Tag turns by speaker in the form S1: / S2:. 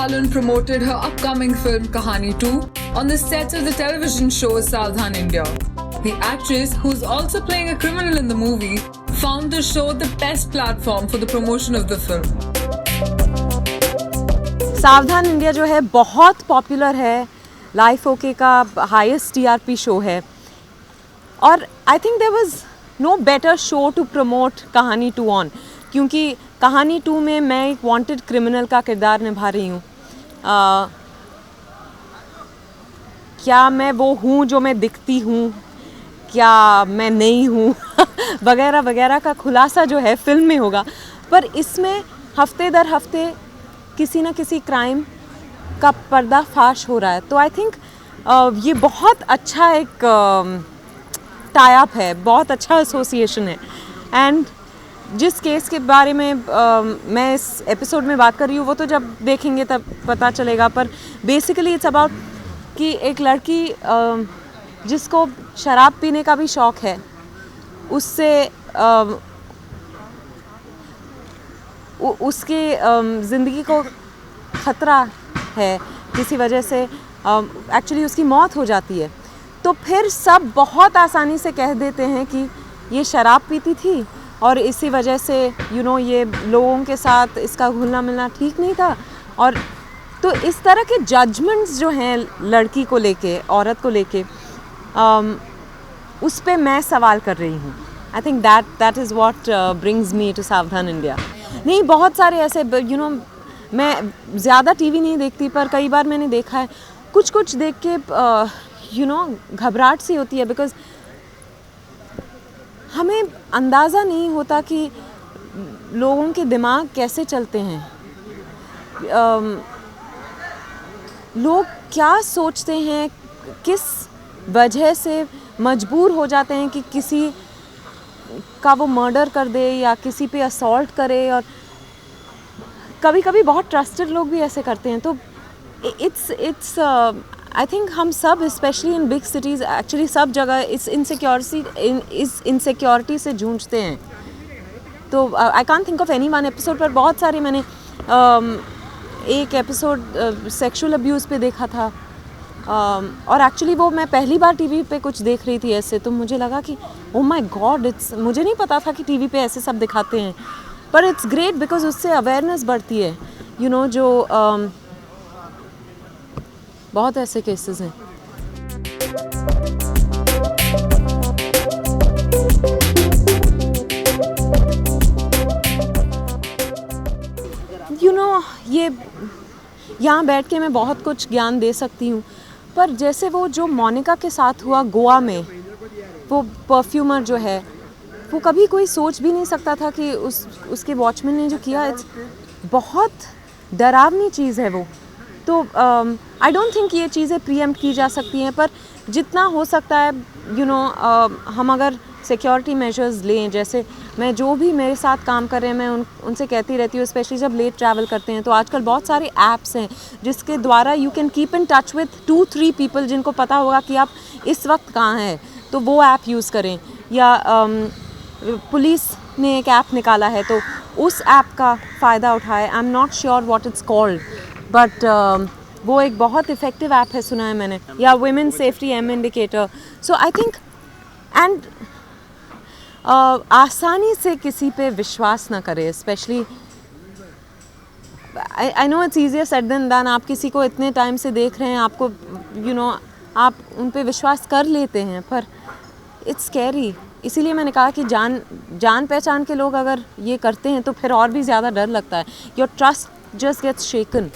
S1: Balan promoted her upcoming film Kahani 2 on the sets of the television show Savdhan India. The actress, who's also playing a criminal in the movie, found the show the best platform for the promotion of the film.
S2: Savdhaan India जो है बहुत popular है, life okay का highest TRP show है और I think there was no better show to promote Kahaani 2 on, क्योंकि कहानी 2 में मैं एक वांटेड क्रिमिनल का किरदार निभा रही हूँ। क्या मैं वो हूँ जो मैं दिखती हूँ, क्या मैं नहीं हूँ वगैरह वगैरह का खुलासा जो है फिल्म में होगा, पर इसमें हफ्ते दर हफ्ते किसी ना किसी क्राइम का पर्दाफाश हो रहा है। तो आई थिंक ये बहुत अच्छा एक टाई अप है, बहुत अच्छा एसोसिएशन है। एंड जिस केस के बारे में मैं इस एपिसोड में बात कर रही हूँ वो तो जब देखेंगे तब पता चलेगा, पर बेसिकली इट्स अबाउट कि एक लड़की जिसको शराब पीने का भी शौक़ है, उससे उसकी ज़िंदगी को ख़तरा है किसी वजह से, एक्चुअली उसकी मौत हो जाती है। तो फिर सब बहुत आसानी से कह देते हैं कि ये शराब पीती थी और इसी वजह से ये लोगों के साथ इसका घुलना मिलना ठीक नहीं था। और तो इस तरह के जजमेंट्स जो हैं लड़की को लेके, औरत को लेके, उस पे मैं सवाल कर रही हूँ। I think that is what brings me to Savdhaan India. नहीं, बहुत सारे ऐसे मैं ज़्यादा टीवी नहीं देखती, पर कई बार मैंने देखा है, कुछ देख के घबराहट सी होती है, बिकॉज़ हमें अंदाज़ा नहीं होता कि लोगों के दिमाग कैसे चलते हैं, लोग क्या सोचते हैं, किस वजह से मजबूर हो जाते हैं कि किसी का वो मर्डर कर दे या किसी पे असॉल्ट करे। और कभी कभी बहुत ट्रस्टेड लोग भी ऐसे करते हैं। तो इट्स आई थिंक हम सब, specially in big cities, actually सब जगह इस इनसिक्योरिटी से जूझते हैं। तो I can't think of any one episode, पर बहुत सारे मैंने एक एपिसोड सेक्सुअल अब्यूज़ पे देखा था, और एक्चुअली वो मैं पहली बार टीवी पे कुछ देख रही थी ऐसे, तो मुझे लगा कि ओह माय गॉड, मुझे नहीं पता था कि टीवी पे ऐसे सब दिखाते हैं। पर इट्स ग्रेट बिकॉज उससे अवेयरनेस बढ़ती है, जो बहुत ऐसे केसेस हैं। ये यहाँ बैठ के मैं बहुत कुछ ज्ञान दे सकती हूँ, पर जैसे वो जो मोनिका के साथ हुआ गोवा में, वो परफ्यूमर जो है, वो कभी कोई सोच भी नहीं सकता था कि उसके वॉचमैन ने जो किया, बहुत डरावनी चीज़ है वो। तो आई डोंट थिंक ये चीज़ें प्रीएम्प्ट की जा सकती हैं, पर जितना हो सकता है हम अगर सिक्योरिटी मेजर्स लें, जैसे मैं जो भी मेरे साथ काम कर रहे हैं मैं उनसे कहती रहती हूँ, स्पेशली जब लेट ट्रैवल करते हैं, तो आजकल बहुत सारे ऐप्स हैं जिसके द्वारा you can keep in touch with 2-3 people जिनको पता होगा कि आप इस वक्त कहाँ हैं, तो वो ऐप यूज़ करें। या पुलिस ने एक ऐप निकाला है, तो उस ऐप का फ़ायदा उठाए। I am not sure what it's called, but वो एक बहुत इफ़ेक्टिव ऐप है, सुना है मैंने। या women safety um indicator. So I think and आसानी से किसी पे विश्वास ना करें, specially I know it's easier said than done. आप किसी को इतने टाइम से देख रहे हैं, आपको आप उन पे विश्वास कर लेते हैं, पर इट्स स्कैरी। इसीलिए मैंने कहा कि जान पहचान के लोग अगर ये करते हैं तो फिर और भी ज़्यादा डर लगता है। Your trust just gets shaken.